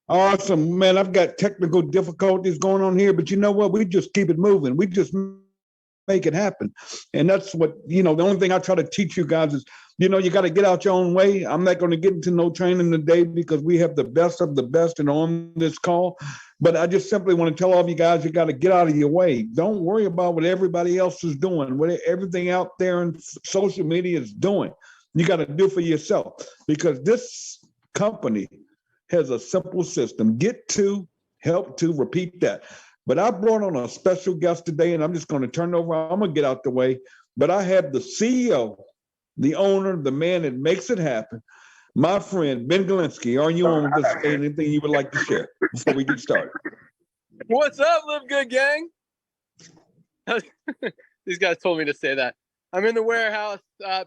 Awesome, man. I've got technical difficulties going on here, but you know what? We just keep it moving. We just make it happen. And that's what, the only thing I try to teach you guys is, you got to get out your own way. I'm not going to get into no training today because we have the best of the best and on this call. But I just simply want to tell all of you guys, you got to get out of your way. Don't worry about what everybody else is doing, what everything out there in social media is doing. You got to do for yourself, because this company has a simple system: get to, help to, repeat that. But I brought on a special guest today, and I'm just going to turn it over. I'm going to get out the way. But I have the CEO, the owner, the man that makes it happen, my friend Ben Glinsky. Are you on with us? Anything you would like to share before we get started? What's up, LiveGood gang? These guys told me to say that. I'm in the warehouse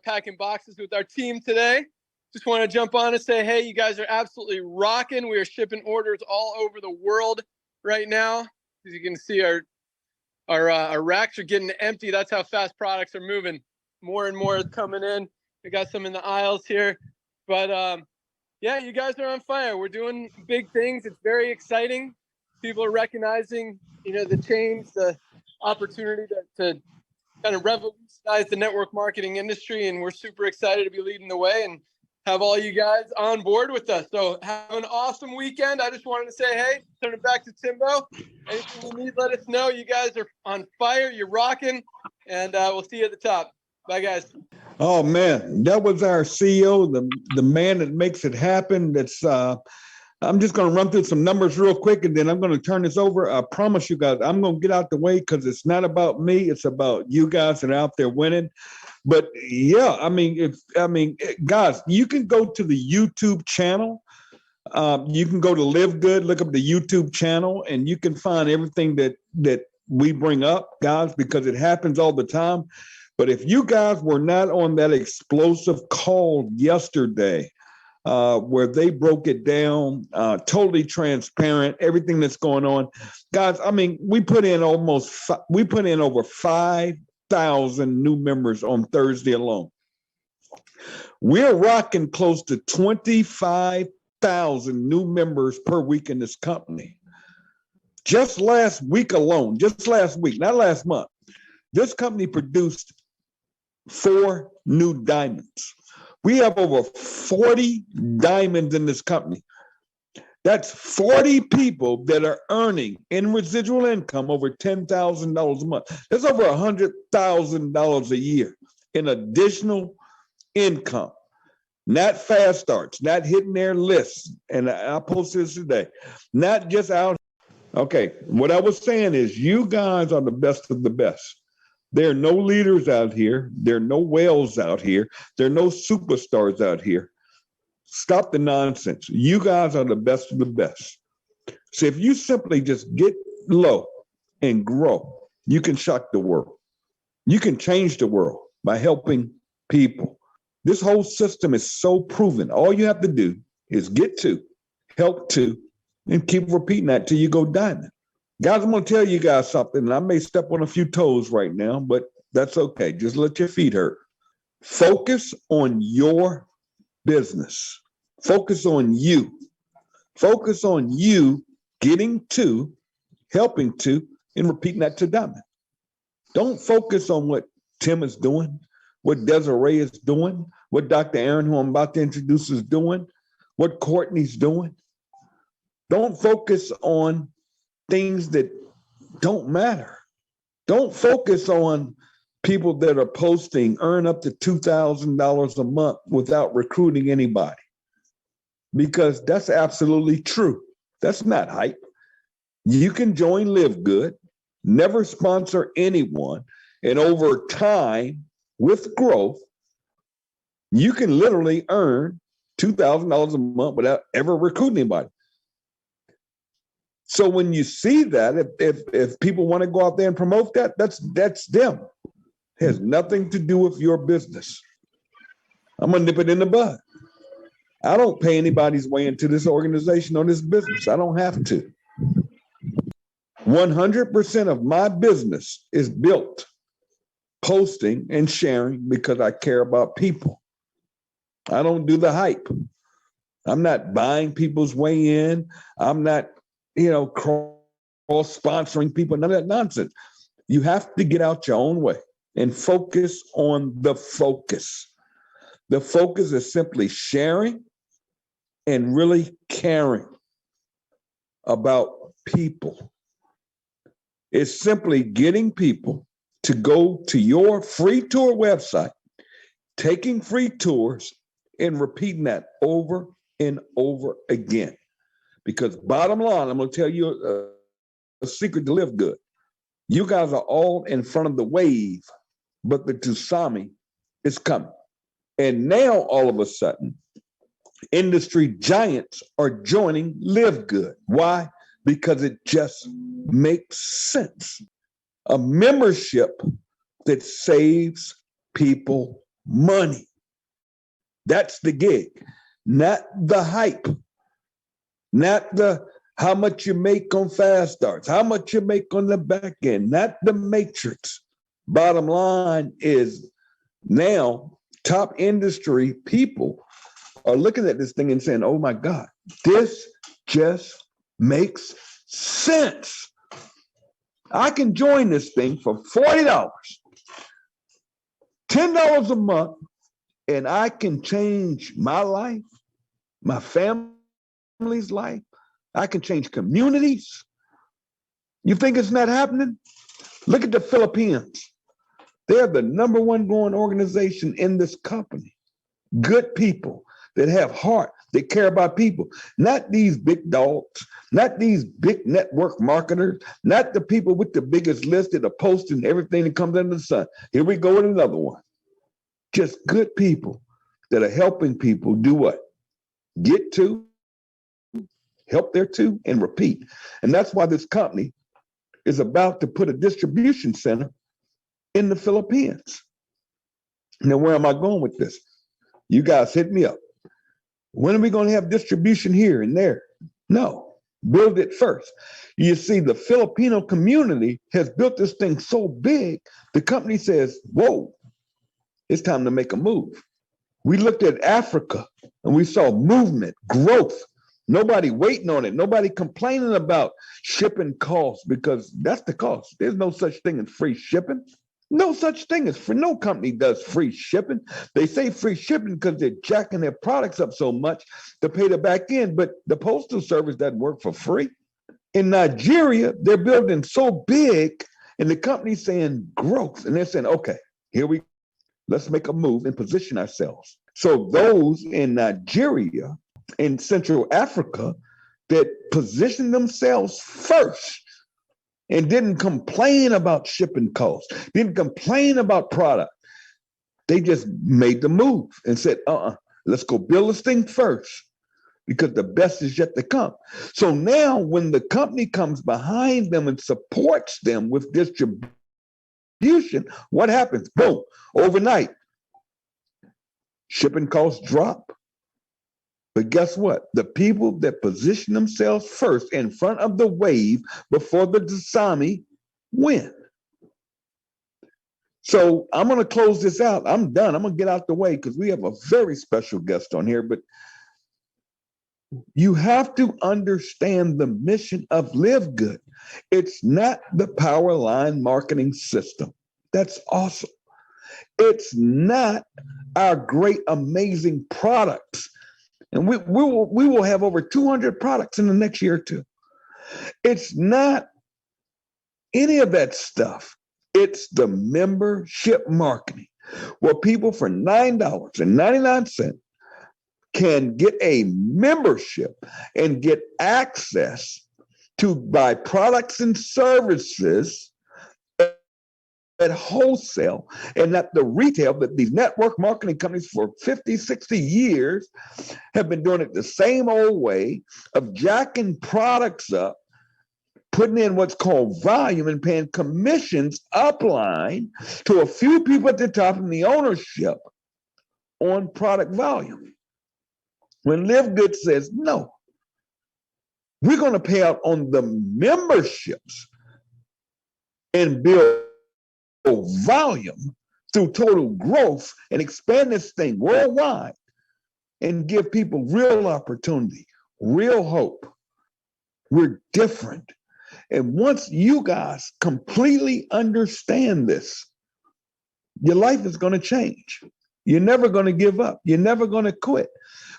packing boxes with our team today. Just want to jump on and say, hey, you guys are absolutely rocking. We are shipping orders all over the world right now. As you can see, our racks are getting empty. That's how fast products are moving. More and more is coming in. We got some in the aisles here. But yeah, you guys are on fire. We're doing big things. It's very exciting. People are recognizing, the change, the opportunity to kind of revolutionize the network marketing industry. And we're super excited to be leading the way and have all you guys on board with us. So have an awesome weekend. I just wanted to say, hey, turn it back to Timbo. Anything you need, let us know. You guys are on fire. You're rocking. And we'll see you at the top. Bye, guys. Oh, man, that was our CEO, the man that makes it happen. That's I'm just going to run through some numbers real quick, and then I'm going to turn this over. I promise you guys, I'm going to get out the way because it's not about me. It's about you guys that are out there winning. But yeah, guys, you can go to the YouTube channel. You can go to LiveGood, look up the YouTube channel, and you can find everything that we bring up, guys, because it happens all the time. But if you guys were not on that explosive call yesterday, where they broke it down, totally transparent, everything that's going on, guys, we put in over 5,000 new members on Thursday alone. We're rocking close to 25,000 new members per week in this company. Just last week alone, not last month, this company produced 4 new diamonds. We have over 40 diamonds in this company. That's 40 people that are earning in residual income over $10,000 a month. That's over $100,000 a year in additional income. Not fast starts, not hitting their lists. And I posted this today. Not just out. Okay, what I was saying is you guys are the best of the best. There are no leaders out here. There are no whales out here. There are no superstars out here. Stop the nonsense. You guys are the best of the best. So if you simply just get low and grow, you can shock the world. You can change the world by helping people. This whole system is so proven. All you have to do is get to, help to, and keep repeating that till you go diamond. Guys, I'm going to tell you guys something, and I may step on a few toes right now, but that's okay. Just let your feet hurt. Focus on your business. Focus on you. Focus on you getting to, helping to, and repeating that to diamond. Don't focus on what Tim is doing, what Desiree is doing, what Dr. Aaron, who I'm about to introduce, is doing, what Courtney's doing. Don't focus on things that don't matter. Don't focus on people that are posting earn up to $2,000 a month without recruiting anybody, because that's absolutely true. That's not hype. You can join LiveGood, never sponsor anyone, and over time, with growth, you can literally earn $2,000 a month without ever recruiting anybody. So when you see that, if people want to go out there and promote that, that's them. It has nothing to do with your business. I'm gonna nip it in the bud. I don't pay anybody's way into this organization or this business. I don't have to. 100% of my business is built posting and sharing because I care about people. I don't do the hype. I'm not buying people's way in. I'm not, cross-sponsoring people, none of that nonsense. You have to get out your own way and focus on the focus. The focus is simply sharing and really caring about people. It's simply getting people to go to your free tour website, taking free tours, and repeating that over and over again. Because bottom line, I'm going to tell you a secret to live good. You guys are all in front of the wave, but the tsunami is coming. And now all of a sudden, industry giants are joining LiveGood. Why? Because it just makes sense. A membership that saves people money. That's the gig, not the hype, not the how much you make on fast starts, how much you make on the back end, not the matrix. Bottom line is now top industry people are looking at this thing and saying, oh my God, this just makes sense. I can join this thing for $40, $10 a month, and I can change my life, my family's life. I can change communities. You think it's not happening? Look at the Philippines. They're the number one growing organization in this company. Good people that have heart, that care about people, not these big dogs, not these big network marketers, not the people with the biggest list that are posting everything that comes under the sun. Here we go with another one. Just good people that are helping people do what? Get to, help there to, and repeat. And that's why this company is about to put a distribution center in the Philippines. Now, where am I going with this? You guys hit me up. When are we going to have distribution here and there? No, build it first. You see, the Filipino community has built this thing so big, the company says, whoa, it's time to make a move. We looked at Africa and we saw movement, growth. Nobody waiting on it. Nobody complaining about shipping costs because that's the cost. There's no such thing as free shipping. No such thing as free. No company does free shipping. They say free shipping because they're jacking their products up so much to pay the back end, but the postal service doesn't work for free. In Nigeria, they're building so big and the company's saying growth. And they're saying, okay, let's make a move and position ourselves. So those in Nigeria, in Central Africa, that position themselves first and didn't complain about shipping costs, didn't complain about product. They just made the move and said, let's go build this thing first because the best is yet to come. So now when the company comes behind them and supports them with distribution, what happens? Boom, overnight, shipping costs drop. But guess what? The people that position themselves first in front of the wave before the tsunami win. So I'm going to close this out. I'm done. I'm going to get out the way because we have a very special guest on here. But you have to understand the mission of LiveGood. It's not the power line marketing system. That's awesome. It's not our great, amazing products. And we will have over 200 products in the next year or two. It's not any of that stuff. It's the membership marketing, where people for $9.99 can get a membership and get access to buy products and services at wholesale and at the retail. That these network marketing companies for 50, 60 years have been doing it the same old way of jacking products up, putting in what's called volume and paying commissions upline to a few people at the top in the ownership on product volume. When LiveGood says, no, we're going to pay out on the memberships and build volume through total growth and expand this thing worldwide. and give people real opportunity, real hope. We're different. And once you guys completely understand this, your life is going to change. You're never going to give up. You're never going to quit.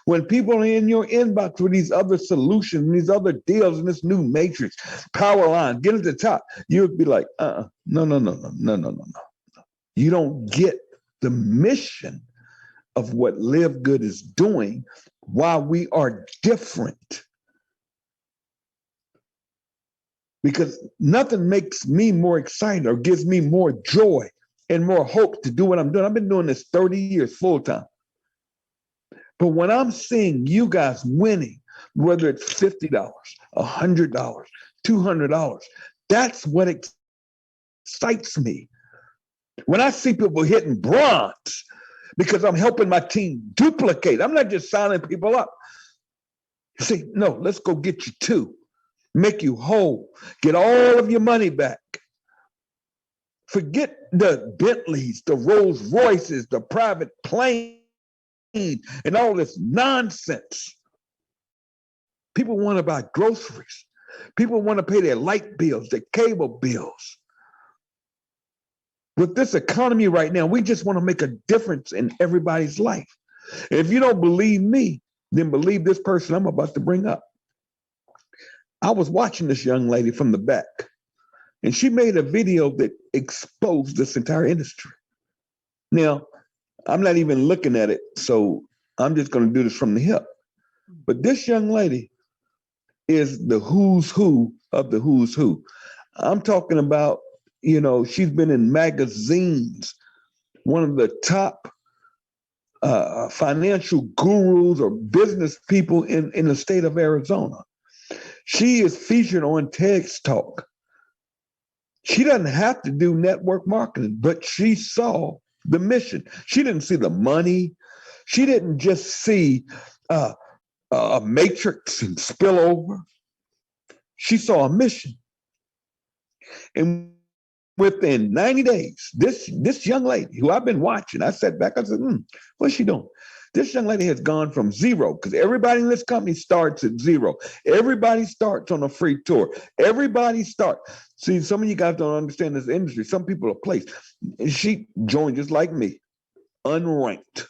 When people are in your inbox with these other solutions, these other deals, and this new matrix, power line, get at the top, you'll be like, no. You don't get the mission of what LiveGood is doing while we are different. Because nothing makes me more excited or gives me more joy and more hope to do what I'm doing. I've been doing this 30 years full time. But when I'm seeing you guys winning, whether it's $50, $100, $200, that's what excites me. When I see people hitting bronze because I'm helping my team duplicate, I'm not just signing people up. See, no, let's go get you two. Make you whole, get all of your money back. Forget the Bentleys, the Rolls Royces, the private plane, and all this nonsense. People want to buy groceries. People want to pay their light bills, their cable bills. With this economy right now, we just want to make a difference in everybody's life. And if you don't believe me, then believe this person I'm about to bring up. I was watching this young lady from the back, and she made a video that exposed this entire industry. Now, I'm not even looking at it, so I'm just going to do this from the hip. But this young lady is the who's who of the who's who. I'm talking about, she's been in magazines, one of the top financial gurus or business people in the state of Arizona. She is featured on TEDx Talk. She doesn't have to do network marketing, but she saw the mission. She didn't see the money. She didn't just see a matrix and spillover. She saw a mission. And within 90 days, this young lady who I've been watching, I sat back, I said, what's she doing? This young lady has gone from zero, because everybody in this company starts at zero. Everybody starts on a free tour. Everybody starts. See, some of you guys don't understand this industry. Some people are placed. She joined just like me, unranked.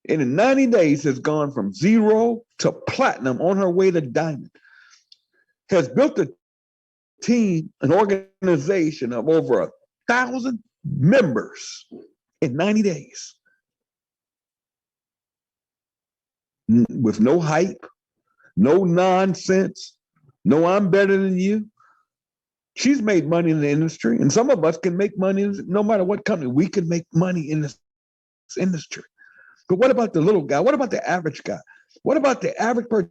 And in 90 days has gone from zero to platinum on her way to diamond. Has built a team, an organization of over 1,000 members in 90 days. With no hype, no nonsense, no I'm better than you. She's made money in the industry, and some of us can make money no matter what company. We can make money in this industry. But what about the little guy? What about the average guy? What about the average person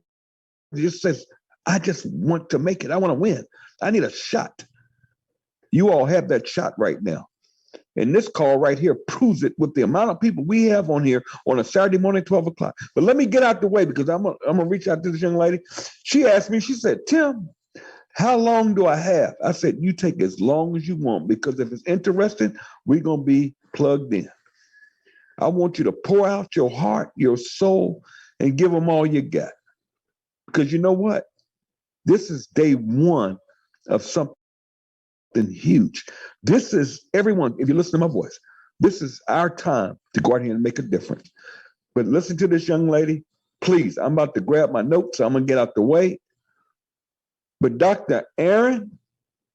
who just says, I just want to make it. I want to win. I need a shot. You all have that shot right now. And this call right here proves it with the amount of people we have on here on a Saturday morning, 12 o'clock. But let me get out the way, because I'm going to reach out to this young lady. She asked me, she said, Tim, how long do I have? I said, you take as long as you want, because if it's interesting, we're going to be plugged in. I want you to pour out your heart, your soul, and give them all you got. Because you know what? This is day one of something huge. This is everyone, if you listen to my voice, this is our time to go out here and make a difference. But listen to this young lady, please. I'm about to grab my notes, so I'm going to get out the way. But Dr. Aaron,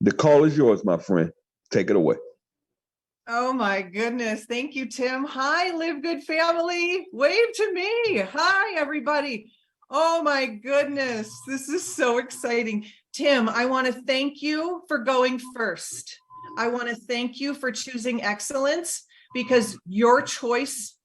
the call is yours, my friend. Take it away. Oh my goodness. Thank you, Tim. Hi, LiveGood family. Wave to me. Hi, everybody. Oh my goodness. This is so exciting. Tim, I want to thank you for going first. I want to thank you for choosing excellence, because your choice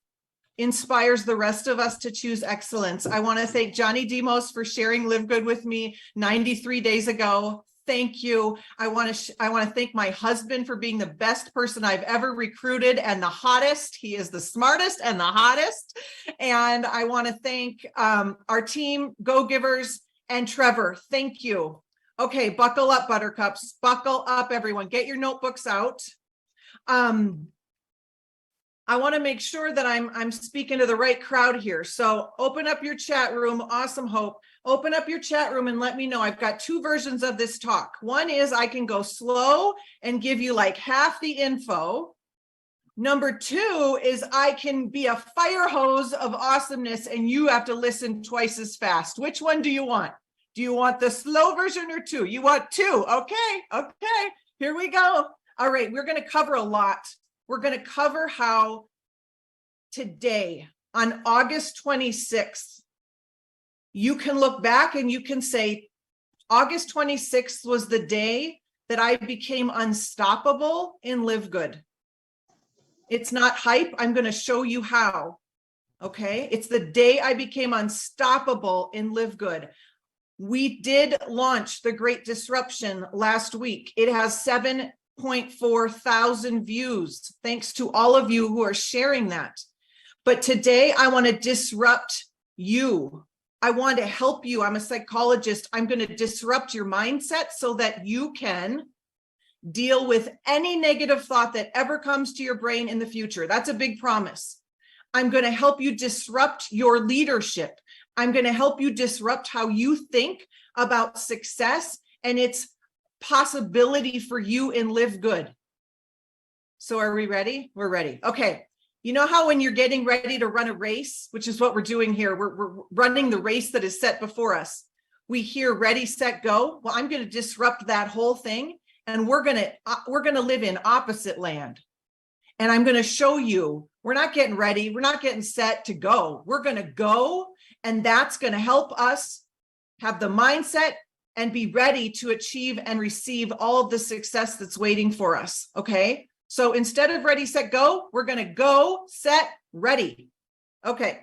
inspires the rest of us to choose excellence. I want to thank Johnny Demos for sharing LiveGood with me 93 days ago. Thank you. I want to thank my husband for being the best person I've ever recruited and the hottest. He is the smartest and the hottest. And I want to thank our team, Go Givers, and Trevor. Thank you. Okay, buckle up, buttercups. Buckle up, everyone. Get your notebooks out. I want to make sure that I'm speaking to the right crowd here. So open up your chat room. Awesome, Hope. Open up your chat room and let me know. I've got two versions of this talk. One is I can go slow and give you like half the info. Number two is I can be a fire hose of awesomeness and you have to listen twice as fast. Which one do you want? Do you want the slow version or two? You want two. Okay. Here we go. All right. We're going to cover a lot. We're going to cover how today on August 26th, you can look back and you can say, August 26th was the day that I became unstoppable in LiveGood. It's not hype. I'm going to show you how. Okay. It's the day I became unstoppable in LiveGood. We did launch the Great Disruption last week. It has 7.4 thousand views. Thanks to all of you who are sharing that. But today I want to disrupt you. I want to help you. I'm a psychologist. I'm going to disrupt your mindset so that you can deal with any negative thought that ever comes to your brain in the future. That's a big promise. I'm going to help you disrupt your leadership. I'm going to help you disrupt how you think about success and its possibility for you in LiveGood. So are we ready? We're ready. Okay. You know how when you're getting ready to run a race, which is what we're doing here, we're running the race that is set before us. We hear ready, set, go. Well, I'm going to disrupt that whole thing. And we're going to live in opposite land. And I'm going to show you, we're not getting ready. We're not getting set to go. We're going to go. And that's going to help us have the mindset and be ready to achieve and receive all of the success that's waiting for us. Okay. So instead of ready, set, go, we're going to go, set, ready. Okay.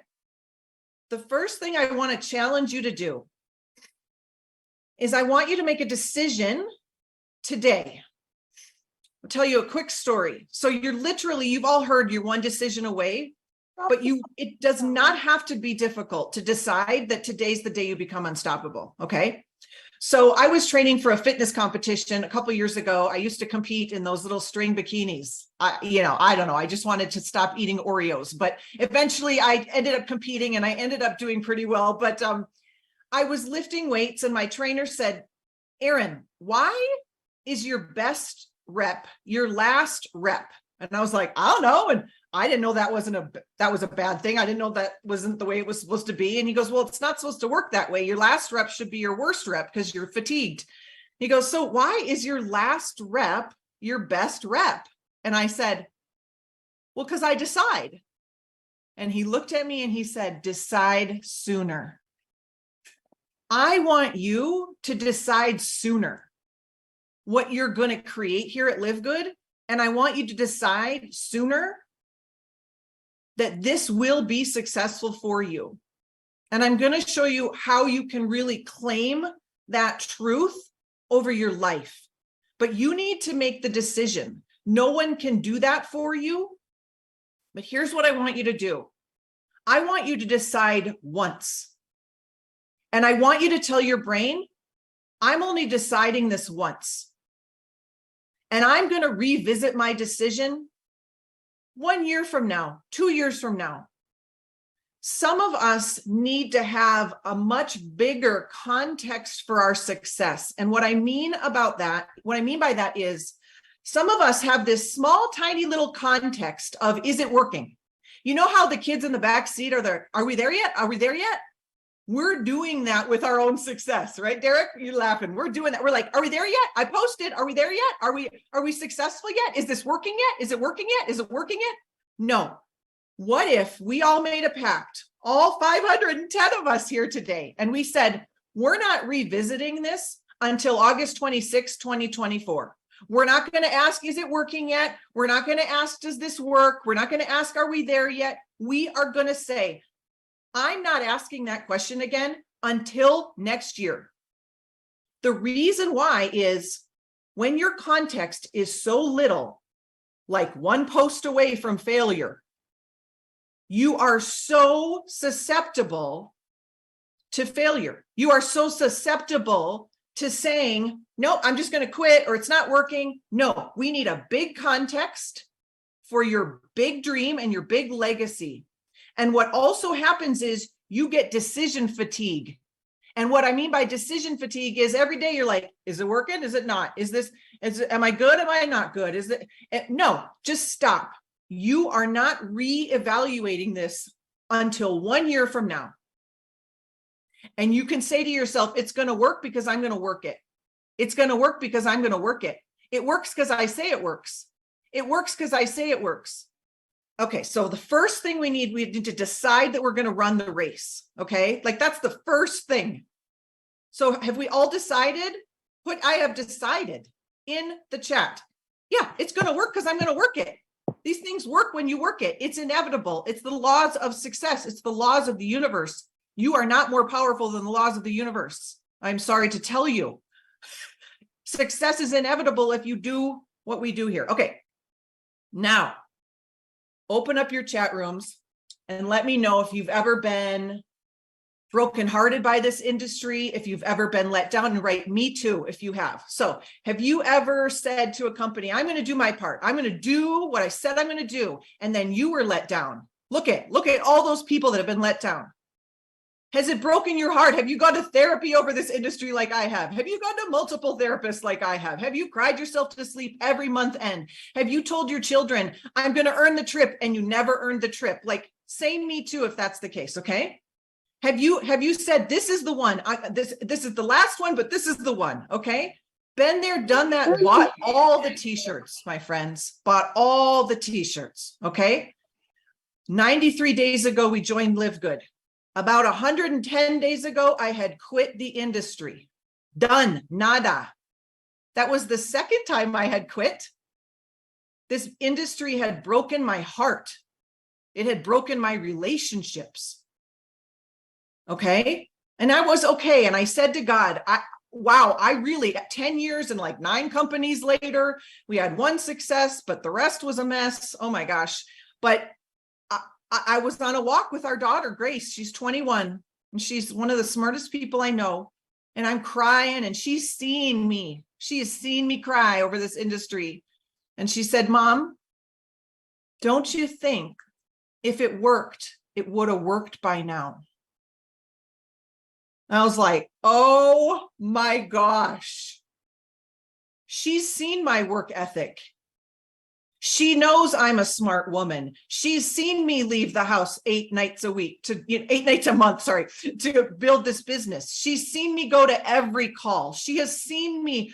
The first thing I want to challenge you to do is I want you to make a decision today. I'll tell you a quick story. So you've all heard you're one decision away, but it does not have to be difficult to decide that today's the day you become unstoppable. Okay. So I was training for a fitness competition a couple of years ago. I used to compete in those little string bikinis. I don't know. I just wanted to stop eating Oreos, but eventually I ended up competing and I ended up doing pretty well. But I was lifting weights and my trainer said, "Erin, why is your best rep your last rep?" And I was like, I don't know. And I didn't know that was a bad thing. I didn't know that wasn't the way it was supposed to be. And he goes, well, it's not supposed to work that way. Your last rep should be your worst rep because you're fatigued. He goes, so why is your last rep your best rep? And I said, well, because I decide. And he looked at me and he said, decide sooner. I want you to decide sooner what you're going to create here at LiveGood. And I want you to decide sooner that this will be successful for you. And I'm going to show you how you can really claim that truth over your life. But you need to make the decision. No one can do that for you. But here's what I want you to do. I want you to decide once. And I want you to tell your brain, I'm only deciding this once. And I'm going to revisit my decision 1 year from now, 2 years from now. Some of us need to have a much bigger context for our success. And what I mean by that is some of us have this small, tiny little context of, is it working? You know how the kids in the back seat are there? Are we there yet? Are we there yet? We're doing that with our own success, right, Derek? You're laughing. We're doing that. We're like, are we there yet? I posted. Are we there yet? Are we successful yet? Is this working yet? Is it working yet? Is it working yet? No. What if we all made a pact, all 510 of us here today, and we said, we're not revisiting this until August 26, 2024. We're not going to ask, is it working yet? We're not going to ask, does this work? We're not going to ask, are we there yet? We are going to say, I'm not asking that question again until next year. The reason why is when your context is so little, like one post away from failure, you are so susceptible to failure. You are so susceptible to saying, no, I'm just going to quit or it's not working. No, we need a big context for your big dream and your big legacy. And what also happens is you get decision fatigue. And what I mean by decision fatigue is every day you're like, is it working? Is it not? Am I good? Am I not good? No, just stop. You are not reevaluating this until 1 year from now. And you can say to yourself, it's going to work because I'm going to work it. It's going to work because I'm going to work it. It works because I say it works. It works because I say it works. Okay, so the first thing we need to decide that we're going to run the race. Okay, like that's the first thing. So have we all decided? I have decided in the chat. Yeah, it's going to work because I'm going to work it. These things work when you work it. It's inevitable. It's the laws of success. It's the laws of the universe. You are not more powerful than the laws of the universe. I'm sorry to tell you. Success is inevitable if you do what we do here. Okay, now open up your chat rooms and let me know if you've ever been brokenhearted by this industry, if you've ever been let down, and write me too if you have. So have you ever said to a company, I'm going to do my part. I'm going to do what I said I'm going to do. And then you were let down. Look at all those people that have been let down. Has it broken your heart? Have you gone to therapy over this industry like I have? Have you gone to multiple therapists like I have? Have you cried yourself to sleep every month end? Have you told your children, I'm going to earn the trip, and you never earned the trip? Like, say me too if that's the case, okay? Have you said, this is the one, this is the last one, but this is the one, okay? Been there, done that, bought all the t-shirts, my friends, bought all the t-shirts, okay? 93 days ago, we joined LiveGood. About 110 days ago, I had quit the industry. Done, nada. That was the second time I had quit. This industry had broken my heart. It had broken my relationships. Okay. And I was okay. And I said to God, I really, at 10 years and like 9 companies later, we had one success, but the rest was a mess. Oh my gosh. But I was on a walk with our daughter, Grace. She's 21 and she's one of the smartest people I know. And I'm crying and she's seen me. She has seen me cry over this industry. And she said, Mom, don't you think if it worked, it would have worked by now? I was like, oh my gosh. She's seen my work ethic. She knows I'm a smart woman. She's seen me leave the house 8 nights a week 8 nights a month, to build this business. She's seen me go to every call. She has seen me,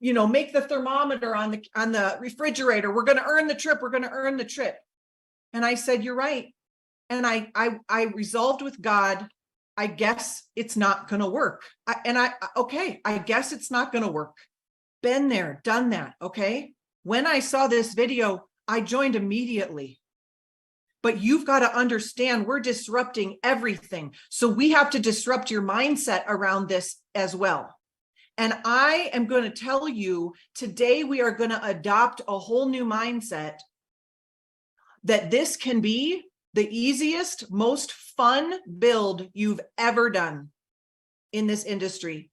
make the thermometer on the refrigerator. We're going to earn the trip. We're going to earn the trip. And I said, you're right. And I resolved with God, I guess it's not going to work. I guess it's not going to work. Been there, done that. Okay. When I saw this video, I joined immediately. But you've got to understand, we're disrupting everything. So we have to disrupt your mindset around this as well. And I am going to tell you today, we are going to adopt a whole new mindset that this can be the easiest, most fun build you've ever done in this industry.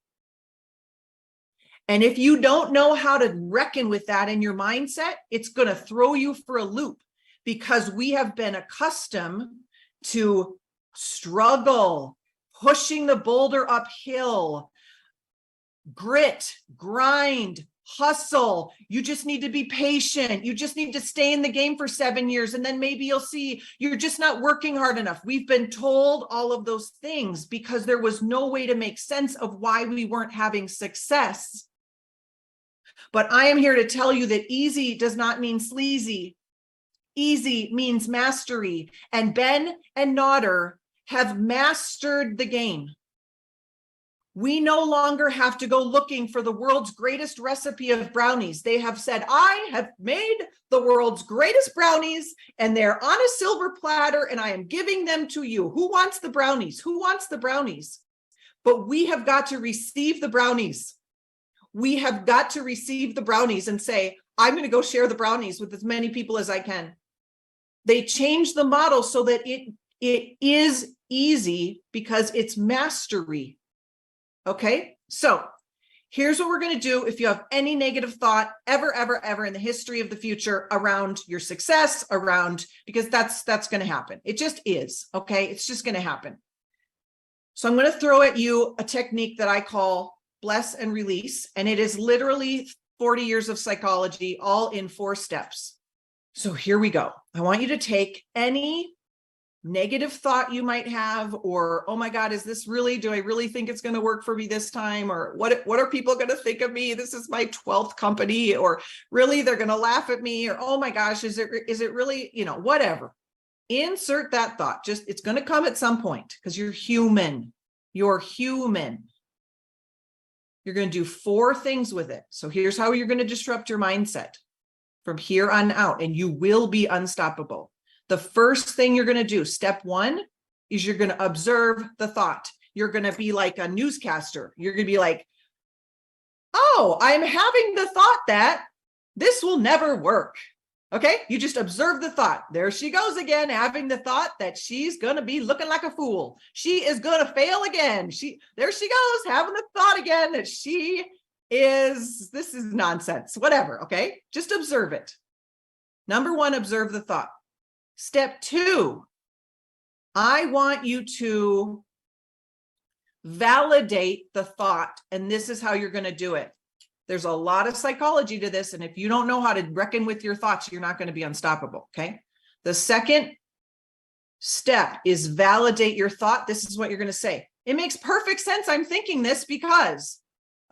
And if you don't know how to reckon with that in your mindset, it's going to throw you for a loop, because we have been accustomed to struggle, pushing the boulder uphill, grit, grind, hustle. You just need to be patient. You just need to stay in the game for 7 years. And then maybe you'll see you're just not working hard enough. We've been told all of those things because there was no way to make sense of why we weren't having success. But I am here to tell you that easy does not mean sleazy. Easy means mastery. And Ben and Nodder have mastered the game. We no longer have to go looking for the world's greatest recipe of brownies. They have said, I have made the world's greatest brownies and they're on a silver platter and I am giving them to you. Who wants the brownies? Who wants the brownies? But we have got to receive the brownies. We have got to receive the brownies and say, I'm going to go share the brownies with as many people as I can. They changed the model so that it is easy because it's mastery. Okay, so Here's what we're going to do if you have any negative thought ever, ever, ever in the history of the future around your success, because that's going to happen. It just is, okay? It's just going to happen. So I'm going to throw at you a technique that I call bless and release, and it is literally 40 years of psychology, all in 4 steps. So here we go. I want you to take any negative thought you might have, or, oh my God, is this really, do I really think it's going to work for me this time? Or what are people going to think of me? This is my 12th company, or really they're going to laugh at me, or, oh my gosh, is it really, whatever. Insert that thought. Just, it's going to come at some point because you're human. You're human. You're going to do 4 things with it. So here's how you're going to disrupt your mindset from here on out, and you will be unstoppable. The first thing you're going to do, step 1, is you're going to observe the thought. You're going to be like a newscaster. You're going to be like, oh, I'm having the thought that this will never work. Okay, you just observe the thought. There she goes again, having the thought that she's going to be looking like a fool. She is going to fail again. There she goes, having the thought again that this is nonsense, whatever. Okay, just observe it. Number 1, observe the thought. Step 2, I want you to validate the thought, and this is how you're going to do it. There's a lot of psychology to this, and if you don't know how to reckon with your thoughts, you're not going to be unstoppable, okay? The second step is validate your thought. This is what you're going to say. It makes perfect sense. I'm thinking this because,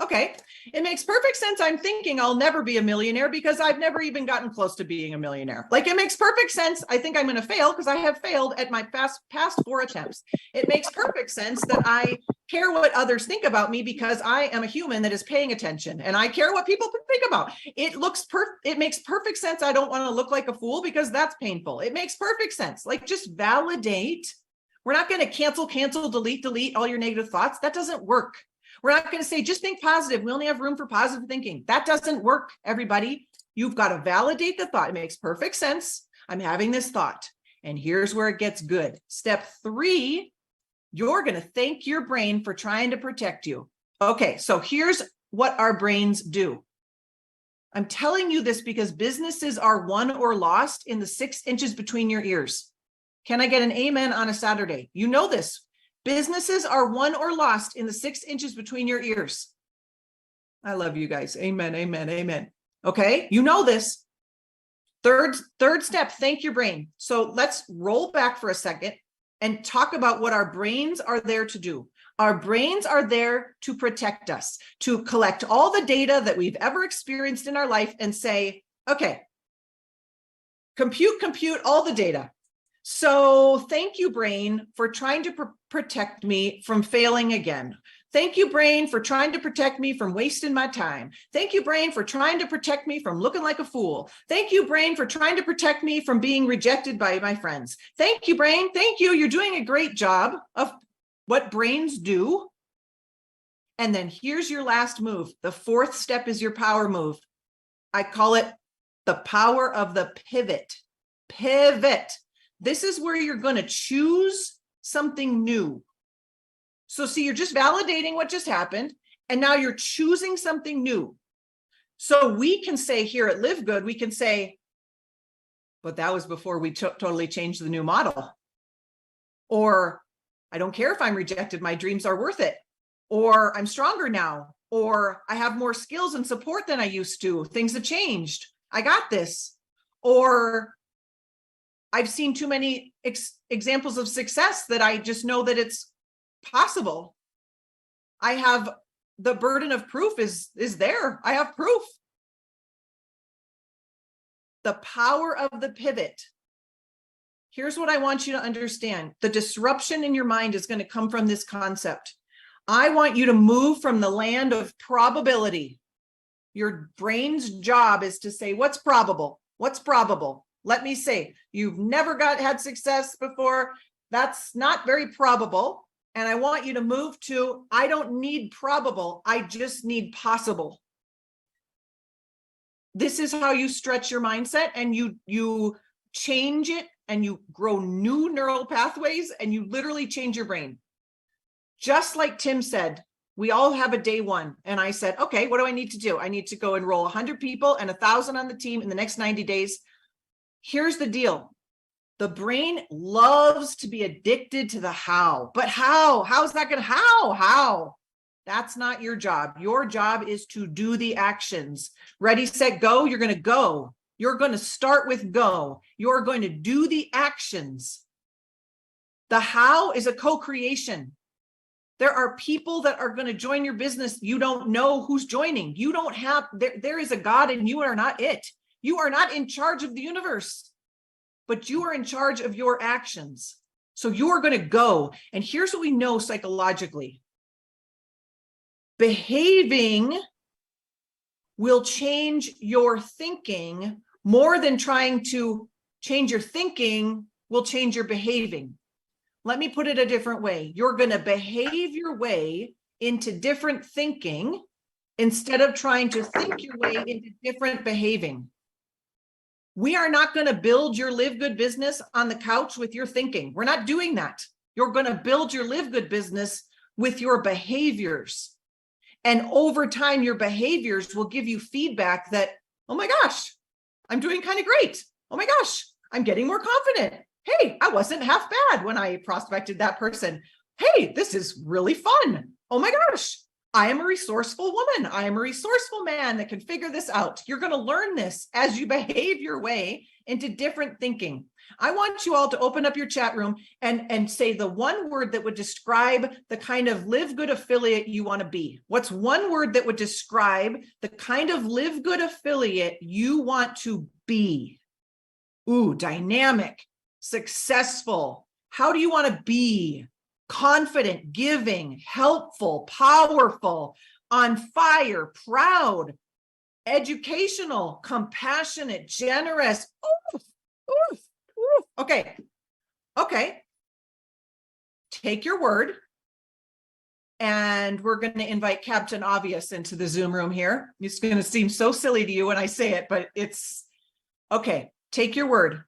okay, it makes perfect sense. I'm thinking I'll never be a millionaire because I've never even gotten close to being a millionaire. Like, it makes perfect sense. I think I'm going to fail because I have failed at my past 4 attempts. It makes perfect sense that I care what others think about me because I am a human that is paying attention and I care what people think about. It makes perfect sense. I don't want to look like a fool because that's painful. It makes perfect sense. Like, just validate. We're not going to cancel, delete all your negative thoughts. That doesn't work. We're not going to say, just think positive. We only have room for positive thinking. That doesn't work, everybody. You've got to validate the thought. It makes perfect sense. I'm having this thought. And here's where it gets good. Step 3, you're going to thank your brain for trying to protect you. Okay, so here's what our brains do. I'm telling you this because businesses are won or lost in the 6 inches between your ears. Can I get an amen on a Saturday? You know this. Businesses are won or lost in the 6 inches between your ears. I love you guys. Amen, amen, amen. Okay, you know this. Third step, thank your brain. So let's roll back for a second and talk about what our brains are there to do. Our brains are there to protect us, to collect all the data that we've ever experienced in our life and say, okay, compute all the data. So thank you, brain, for trying to protect me from failing again. Thank you, brain, for trying to protect me from wasting my time. Thank you, brain, for trying to protect me from looking like a fool. Thank you, brain, for trying to protect me from being rejected by my friends. Thank you, brain. Thank you. You're doing a great job of what brains do. And then here's your last move. The 4th step is your power move. I call it the power of the pivot. Pivot. This is where you're going to choose something new. So see, you're just validating what just happened, and now you're choosing something new. So we can say here at LiveGood, we can say, but that was before we totally changed the new model. Or, I don't care if I'm rejected, my dreams are worth it. Or, I'm stronger now. Or, I have more skills and support than I used to. Things have changed. I got this. Or, I've seen too many examples of success that I just know that it's possible. I have the burden of proof is there. I have proof. The power of the pivot. Here's what I want you to understand. The disruption in your mind is going to come from this concept. I want you to move from the land of probability. Your brain's job is to say, what's probable? What's probable? Let me say, you've never had success before. That's not very probable. And I want you to move to, I don't need probable. I just need possible. This is how you stretch your mindset, and you change it, and you grow new neural pathways, and you literally change your brain. Just like Tim said, We all have a day one. And I said, okay, what do I need to do? I need to go enroll 100 people and 1,000 on the team in the next 90 days. Here's the deal. The brain loves to be addicted to the how, but how? How's that going to, how? That's not your job. Your job is to do the actions. Ready, set, go. You're going to go. You're going to start with go. You're going to do the actions. The how is a co-creation. There are people that are going to join your business. You don't know who's joining. You don't have, there is a God and you are not it. You are not in charge of the universe, but you are in charge of your actions. So you are going to go. And here's what we know psychologically. Behaving will change your thinking more than trying to change your thinking will change your behaving. Let me put it a different way. You're going to behave your way into different thinking instead of trying to think your way into different behaving. We are not going to build your LiveGood business on the couch with your thinking. We're not doing that. You're going to build your LiveGood business with your behaviors. And over time, your behaviors will give you feedback that, oh my gosh, I'm doing kind of great. Oh my gosh, I'm getting more confident. Hey, I wasn't half bad when I prospected that person. Hey, this is really fun. Oh my gosh, I am a resourceful woman. I am a resourceful man that can figure this out. You're going to learn this as you behave your way into different thinking. I want you all to open up your chat room and say the one word that would describe the kind of LiveGood affiliate you want to be. What's one word that would describe the kind of LiveGood affiliate you want to be? Ooh, dynamic, successful. How do you want to be? Confident, giving, helpful, powerful, on fire, proud, educational, compassionate, generous. Oof, oof, oof. Okay. Take your word. And we're going to invite Captain Obvious into the Zoom room here. It's going to seem so silly to you when I say it, but it's okay. Take your word.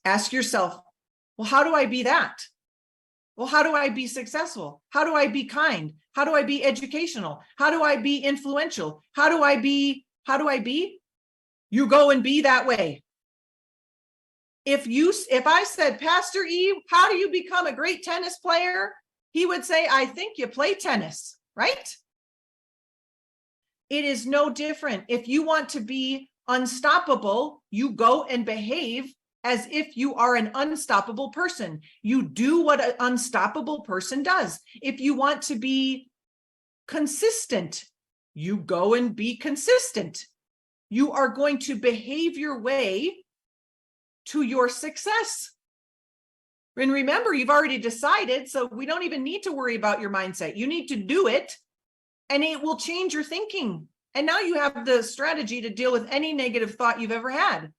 Ask yourself, well, how do I be that? Well, how do I be successful? How do I be kind? How do I be educational? How do I be influential? How do I be? You go and be that way. If I said, Pastor E, how do you become a great tennis player? He would say, I think you play tennis, right? It is no different. If you want to be unstoppable, you go and behave as if you are an unstoppable person. You do what an unstoppable person does. If you want to be consistent, you go and be consistent. You are going to behave your way to your success. And remember, you've already decided, so we don't even need to worry about your mindset. You need to do it, and it will change your thinking. And now you have the strategy to deal with any negative thought you've ever had.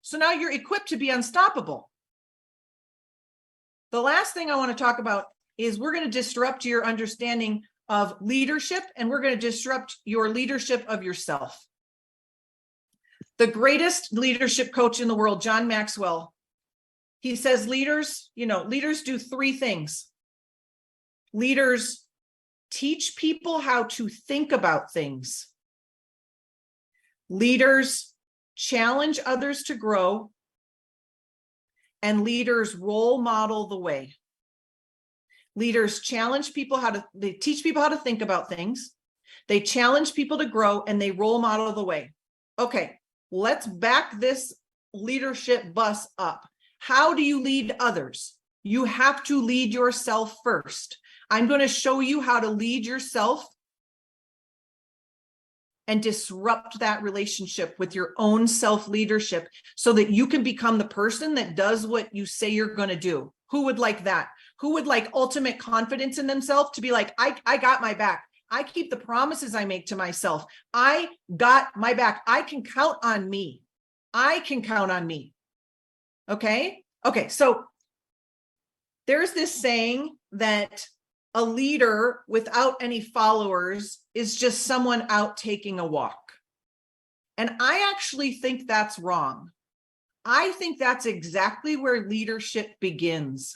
So now you're equipped to be unstoppable. The last thing I want to talk about is we're going to disrupt your understanding of leadership, and we're going to disrupt your leadership of yourself. The greatest leadership coach in the world, John Maxwell, he says leaders do three things. Leaders teach people how to think about things. Leaders challenge others to grow, and leaders role model the way. Leaders challenge people they teach people how to think about things. They challenge people to grow, and they role model the way. Okay, let's back this leadership bus up. How do you lead others? You have to lead yourself first. I'm going to show you how to lead yourself and disrupt that relationship with your own self-leadership so that you can become the person that does what you say you're going to do. Who would like that? Who would like ultimate confidence in themselves to be like, I got my back. I keep the promises I make to myself. I got my back. I can count on me. I can count on me. Okay, so there's this saying that a leader without any followers is just someone out taking a walk. And I actually think that's wrong. I think that's exactly where leadership begins.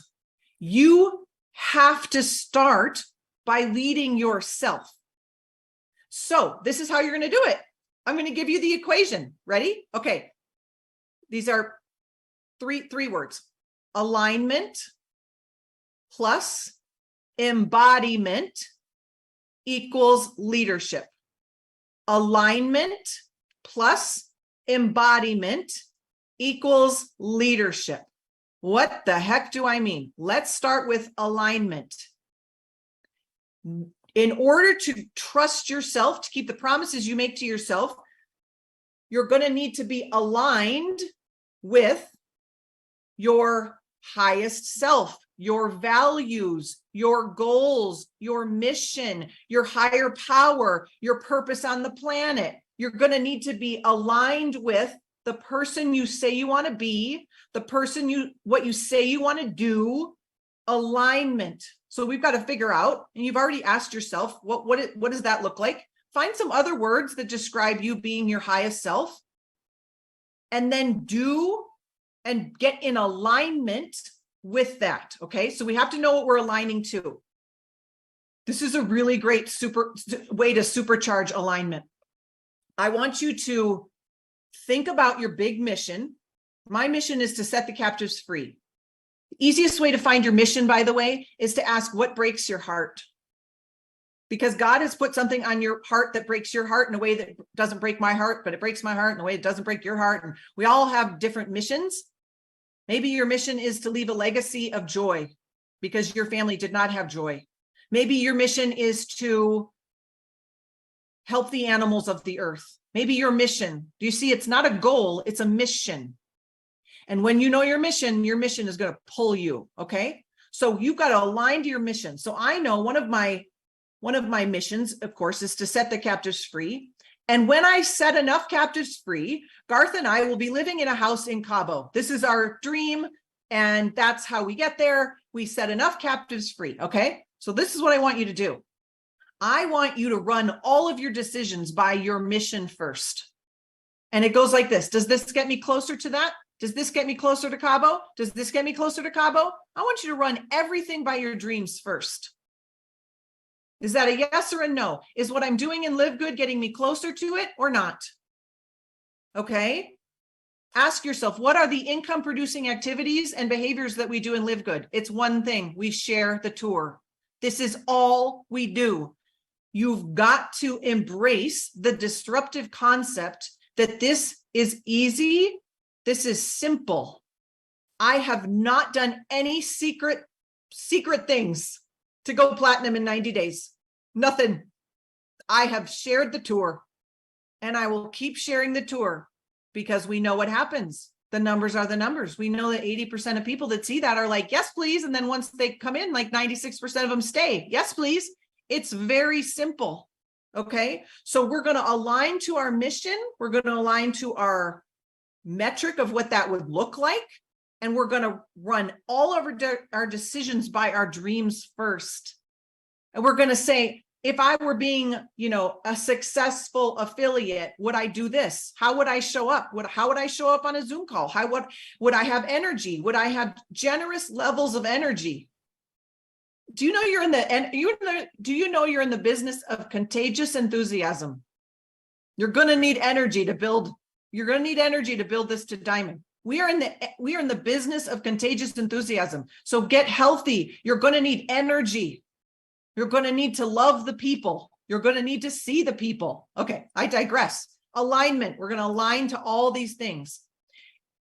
You have to start by leading yourself. So this is how you're going to do it. I'm going to give you the equation. Ready? Okay. These are three words. Alignment plus embodiment equals leadership. Alignment plus embodiment equals leadership. What the heck do I mean? Let's start with alignment. In order to trust yourself, to keep the promises you make to yourself, you're going to need to be aligned with your highest self, your values, your goals, your mission, your higher power, your purpose on the planet. You're going to need to be aligned with the person you say you want to be, the person what you say you want to do. Alignment. So we've got to figure out, and you've already asked yourself, what does that look like? Find some other words that describe you being your highest self, and then do and get in alignment with that. Okay. So we have to know what we're aligning to. This is a really great way to supercharge alignment. I want you to think about your big mission. My mission is to set the captives free. The easiest way to find your mission, by the way, is to ask what breaks your heart. Because God has put something on your heart that breaks your heart in a way that doesn't break my heart, but it breaks my heart in a way that doesn't break your heart. And we all have different missions. Maybe your mission is to leave a legacy of joy because your family did not have joy. Maybe your mission is to help the animals of the earth. Maybe your mission, do you see, it's not a goal, it's a mission. And when you know your mission is going to pull you, okay? So you've got to align to your mission. So I know one of my missions, of course, is to set the captives free. And when I set enough captives free, Garth and I will be living in a house in Cabo. This is our dream, and that's how we get there. We set enough captives free, okay? So this is what I want you to do. I want you to run all of your decisions by your mission first. And it goes like this. Does this get me closer to that? Does this get me closer to Cabo? Does this get me closer to Cabo? I want you to run everything by your dreams first. Is that a yes or a no? Is what I'm doing in LiveGood getting me closer to it or not? Okay. Ask yourself, what are the income producing activities and behaviors that we do in LiveGood? It's one thing. We share the tour. This is all we do. You've got to embrace the disruptive concept that this is easy. This is simple. I have not done any secret things to go platinum in 90 days. Nothing. I have shared the tour, and I will keep sharing the tour because we know what happens. The numbers are the numbers. We know that 80% of people that see that are like, yes, please. And then once they come in, like 96% of them stay. Yes, please. It's very simple. Okay. So we're going to align to our mission. We're going to align to our metric of what that would look like. And we're going to run all of our decisions by our dreams first. And we're going to say, if I were being, a successful affiliate, would I do this? How would I show up? How would I show up on a Zoom call? How would I have energy? Would I have generous levels of energy? Do you know you're in the business of contagious enthusiasm? You're going to need energy to build. You're going to need energy to build this to diamond. We are in the business of contagious enthusiasm. So get healthy. You're going to need energy. You're going to need to love the people. You're going to need to see the people. Okay, I digress. Alignment. We're going to align to all these things.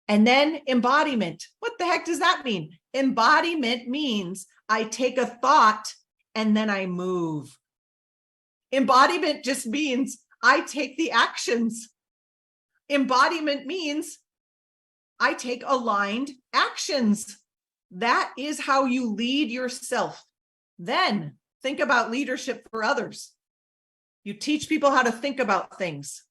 And then embodiment. What the heck does that mean? Embodiment means I take a thought and then I move. Embodiment just means I take the actions. Embodiment means I take aligned actions. That is how you lead yourself. Then think about leadership for others. You teach people how to think about things.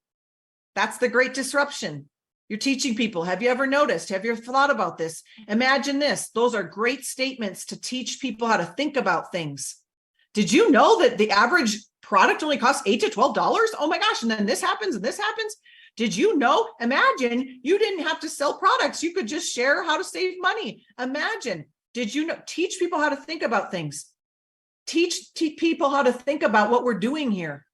That's the great disruption. You're teaching people. Have you ever noticed? Have you ever thought about this? Imagine this. Those are great statements to teach people how to think about things. Did you know that the average product only costs $8 to $12? Oh my gosh. And then this happens and this happens. Did you know? Imagine you didn't have to sell products. You could just share how to save money. Imagine. Did you know? Teach people how to think about things. Teach people how to think about what we're doing here.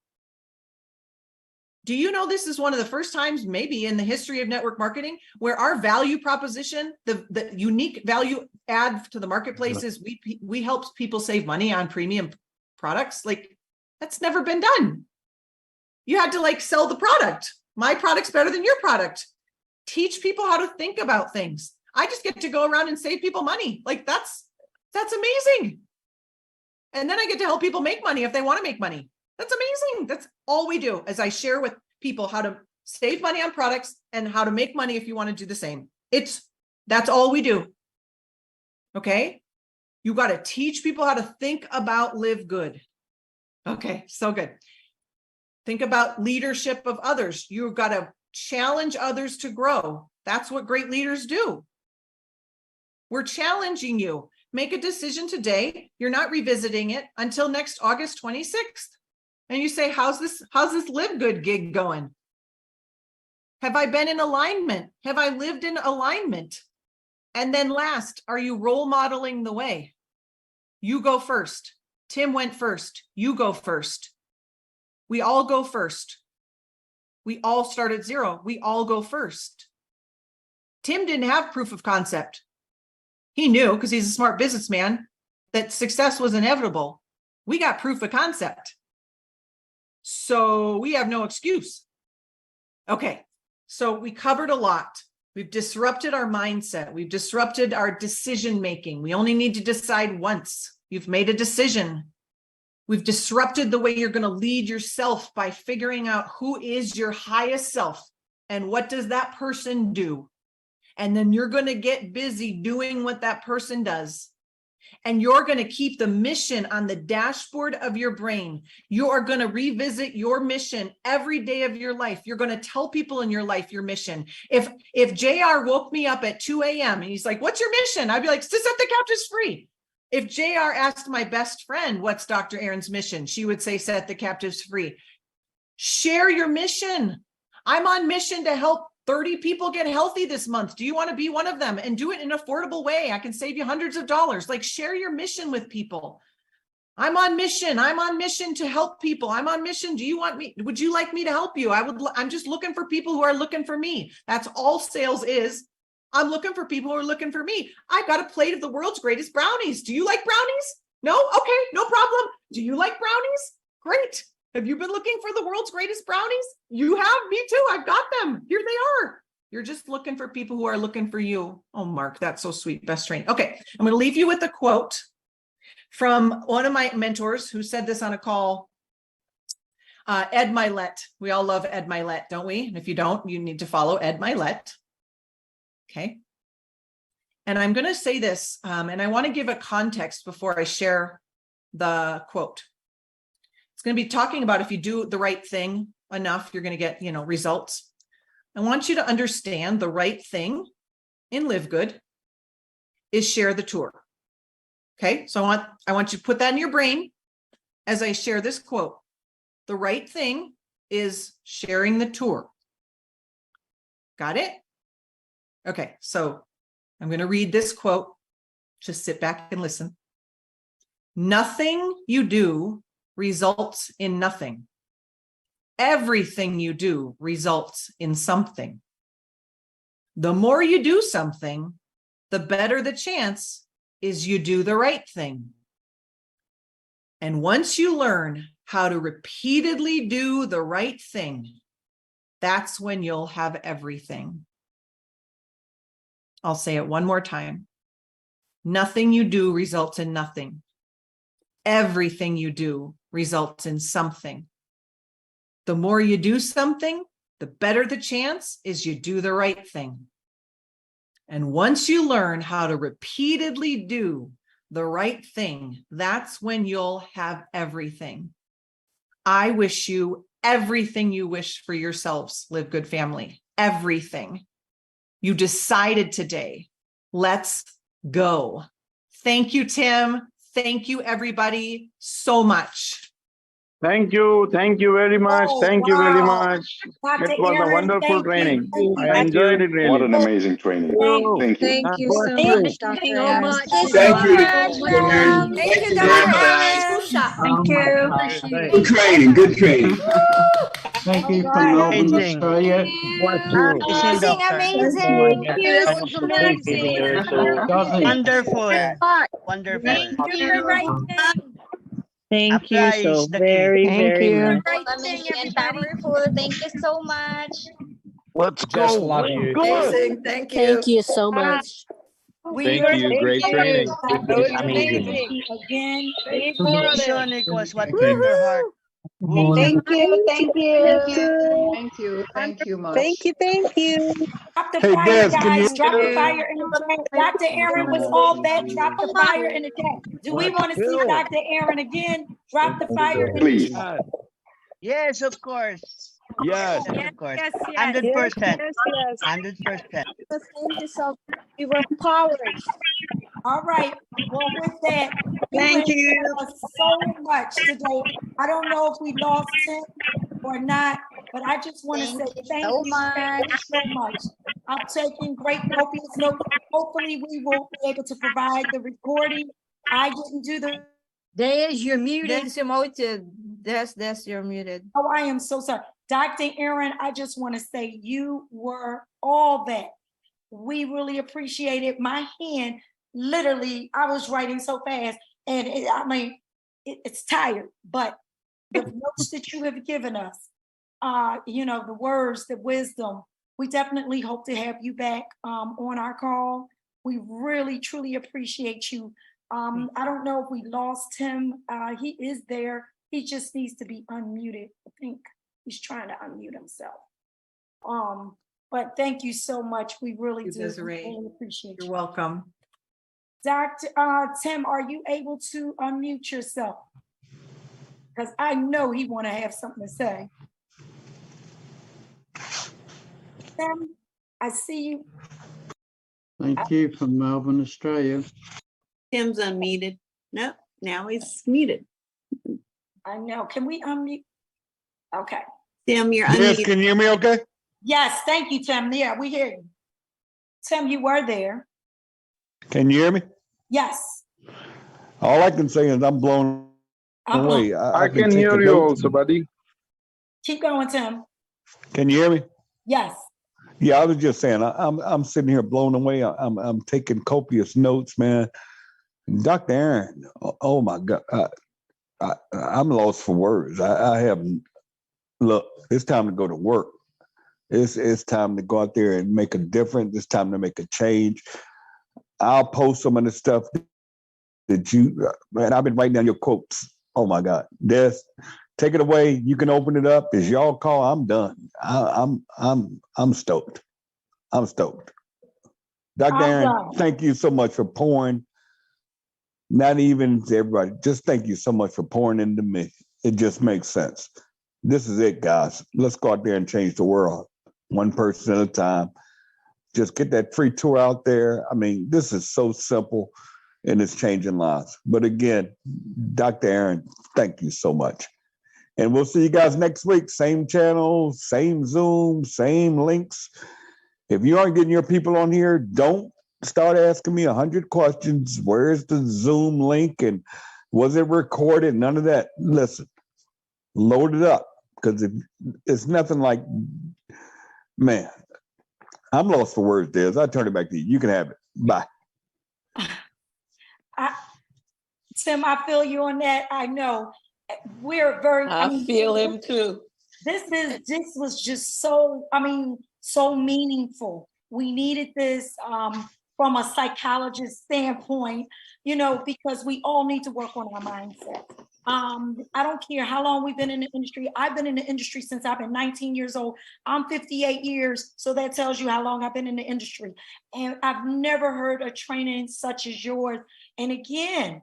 Do you know this is one of the first times maybe in the history of network marketing where our value proposition, the unique value add to the marketplace is we help people save money on premium products? Like, that's never been done. You had to like sell the product. My product's better than your product. Teach people how to think about things. I just get to go around and save people money. Like, that's amazing. And then I get to help people make money if they want to make money. That's amazing. That's all we do, as I share with people how to save money on products and how to make money if you want to do the same. That's all we do. Okay. You got to teach people how to think about LiveGood. Okay. So good. Think about leadership of others. You've got to challenge others to grow. That's what great leaders do. We're challenging you. Make a decision today. You're not revisiting it until next August 26th. And you say, how's this LiveGood gig going? Have I been in alignment? Have I lived in alignment? And then last, are you role modeling the way? You go first. Tim went first. You go first. We all go first. We all start at zero. We all go first. Tim didn't have proof of concept. He knew, because he's a smart businessman, that success was inevitable. We got proof of concept. So we have no excuse. Okay, so we covered a lot. We've disrupted our mindset. We've disrupted our decision making. We only need to decide once. You've made a decision. We've disrupted the way you're going to lead yourself by figuring out who is your highest self and what does that person do. And then you're going to get busy doing what that person does. And you're going to keep the mission on the dashboard of your brain. You are going to revisit your mission every day of your life. You're going to tell people in your life your mission. If JR woke me up at 2 a.m. and he's like, what's your mission? I'd be like, to set the captives free. If JR asked my best friend, what's Dr. Aaron's mission? She would say, set the captives free. Share your mission. I'm on mission to help 30 people get healthy this month. Do you want to be one of them? And do it in an affordable way. I can save you hundreds of dollars. Like, share your mission with people. I'm on mission. I'm on mission to help people. I'm on mission. Do you want me? Would you like me to help you? I'm just looking for people who are looking for me. That's all sales is. I'm looking for people who are looking for me. I've got a plate of the world's greatest brownies. Do you like brownies? No? Okay, no problem. Do you like brownies? Great. Have you been looking for the world's greatest brownies? You have, me too. I've got them. Here they are. You're just looking for people who are looking for you. Oh, Mark, that's so sweet. Best train. Okay, I'm going to leave you with a quote from one of my mentors who said this on a call, Ed Milet. We all love Ed Milet, don't we? And if you don't, you need to follow Ed Milet. Okay. And I'm going to say this, and I want to give a context before I share the quote. It's going to be talking about if you do the right thing enough, you're going to get, results. I want you to understand the right thing in LiveGood is share the tour. Okay. So I want you to put that in your brain as I share this quote. The right thing is sharing the tour. Got it? Okay. So I'm going to read this quote. Just sit back and listen. Nothing you do results in nothing. Everything you do results in something. The more you do something, the better the chance is you do the right thing. And once you learn how to repeatedly do the right thing, that's when you'll have everything. I'll say it one more time. Nothing you do results in nothing. Everything you do results in something. The more you do something, the better the chance is you do the right thing. And once you learn how to repeatedly do the right thing, that's when you'll have everything. I wish you everything you wish for yourselves, LiveGood family, everything. You decided today. Let's go. Thank you, Tim. Thank you, everybody, so much. Thank you very much. Oh, Thank you very wow. much. Dr. It was a Aaron, wonderful thank training. you. I enjoyed it What really. an amazing training. Thank you. Thank you so Bless you. much, Dr. so Aaron. much. Thank you, Welcome. Thank you, Bye, Dr. guys. Thank you. Good training. Good training. Thank All you from right. Melbourne, Australia. Bless you. Amazing, amazing. That was amazing. Godly. Wonderful. Wonderful. Do the right thing. Thank you so very, Thank very you. much. Right thing, And everybody. powerful. Thank you so much. Let's Just go. love Let's you. do it. Amazing. Thank you. Thank you so Uh, much. we Thank really you. Great training. appreciate That was you amazing. again. Mission equals what came to your heart. Thank you. Thank you. Thank you. Thank you much. Thank you. Thank you. Drop the Hey, fire, Des, can you? guys. Drop the you. fire in the chat. Dr. Aaron was all that. Drop the fire in the chat. Do we want to see Bill. Dr. Aaron again? Drop the fire in the Please. chat. Yes, of course. Yes. Yes, of course. Yes, yes. 100%. Yes. 100%. Thank you so much. We were empowered. All right. Well, with that, you Thank have you. given us so much today. I don't know if we lost him or not, but I just want to say thank so you much. so much. I'm taking great copious notes. Hopefully, we will be able to provide the recording. I didn't do the. Des, you're muted. Des, you're muted. Oh, I am so sorry. Dr. Aaron, I just want to say you were all that. We really appreciate it. My hand, literally, I was writing so fast, and it's tired, but the notes that you have given us, the words, the wisdom, we definitely hope to have you back on our call. We really, truly appreciate you. I don't know if we lost him. He is there. He just needs to be unmuted. I think he's trying to unmute himself. But thank you so much. We really do. Desiree. Really appreciate you. You're welcome. Dr. Tim, are you able to unmute yourself? Because I know he want to have something to say. Tim, I see you. Thank you from Melbourne, Australia. Tim's unmuted. Nope. Now he's muted. I know. Can we unmute? Okay. Tim, you're Yes, unmuted. can you hear me okay? Yes, thank you, Tim. Yeah, we hear you. Tim, you were there. Can you hear me? Yes. All I can say is I'm blown I'm away. I I've been can hear taking you notes. also, buddy. Keep going, Tim. Can you hear me? Yes. Yeah, I was just saying, I'm sitting here blown away. I'm taking copious notes, man. Dr. Aaron, oh my God, I'm lost for words. I haven't. Look, it's time to go to work. It's time to go out there and make a difference. It's time to make a change. I'll post some of the stuff that you, man. I've been writing down your quotes. Oh my God, Des, take it away. You can open it up. It's y'all call. I'm done. I'm stoked. I'm stoked. Dr. I'm Aaron, done. thank you so much for pouring. Not even to everybody. Just thank you so much for pouring into me. It just makes sense. This is it, guys. Let's go out there and change the world, one person at a time. Just get that free tour out there. I mean, this is so simple and it's changing lives. But again, Dr. Aaron, thank you so much. And we'll see you guys next week. Same channel, same Zoom, same links. If you aren't getting your people on here, don't start asking me 100 questions. Where's the Zoom link and was it recorded? None of that. Listen, load it up because it's nothing like, man, I'm lost for words, Des. I turn it back to you. You can have it. Bye. Tim, I feel you on that. I know. We're very. I feel him too. This was just so, so meaningful. We needed this from a psychologist standpoint, because we all need to work on our mindset. I don't care how long we've been in the industry. I've been in the industry since I've been 19 years old. I'm 58 years, so that tells you how long I've been in the industry. And I've never heard a training such as yours. And again,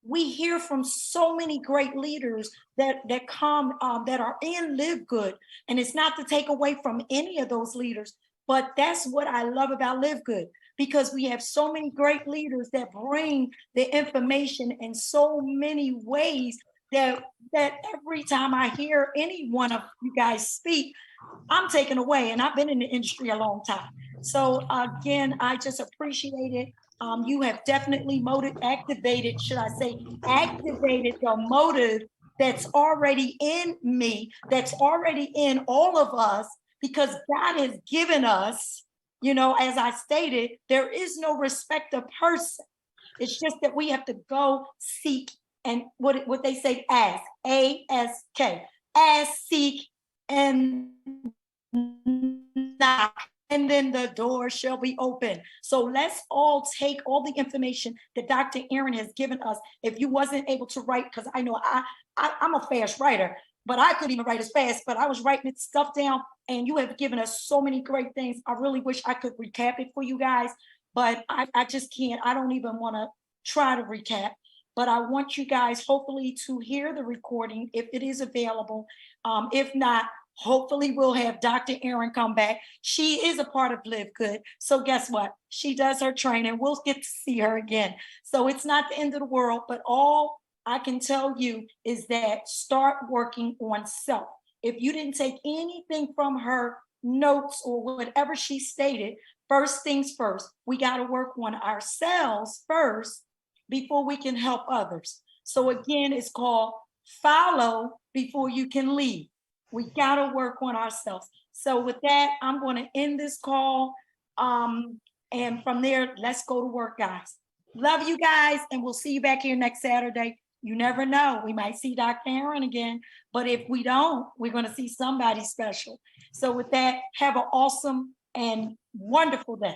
we hear from so many great leaders that come that are in LiveGood, and it's not to take away from any of those leaders, but that's what I love about LiveGood, because we have so many great leaders that bring the information in so many ways that every time I hear any one of you guys speak, I'm taken away, and I've been in the industry a long time. So again, I just appreciate it. You have definitely activated the motive that's already in me, that's already in all of us, because God has given us, you know, as I stated, there is no respect of person. It's just that we have to go seek, and what they say, ask, A-S-K, ask, seek, and knock, and then the door shall be open. So let's all take all the information that Dr. Aaron has given us. If you wasn't able to write, because I know I'm a fast writer, but I couldn't even write as fast, but I was writing stuff down, and you have given us so many great things. I really wish I could recap it for you guys, but I just can't. I don't even want to try to recap, but I want you guys hopefully to hear the recording if it is available. If not, hopefully we'll have Dr. Aaron come back. She is a part of LiveGood. So guess what? She does her training. We'll get to see her again. So it's not the end of the world, but all I can tell you is that start working on self. If you didn't take anything from her notes or whatever she stated, first things first, we got to work on ourselves first before we can help others. So again, it's called follow before you can lead. We got to work on ourselves. So with that, I'm going to end this call. And from there, let's go to work, guys. Love you guys, and we'll see you back here next Saturday. You never know. We might see Dr. Aaron again, but if we don't, we're going to see somebody special. So with that, have an awesome and wonderful day.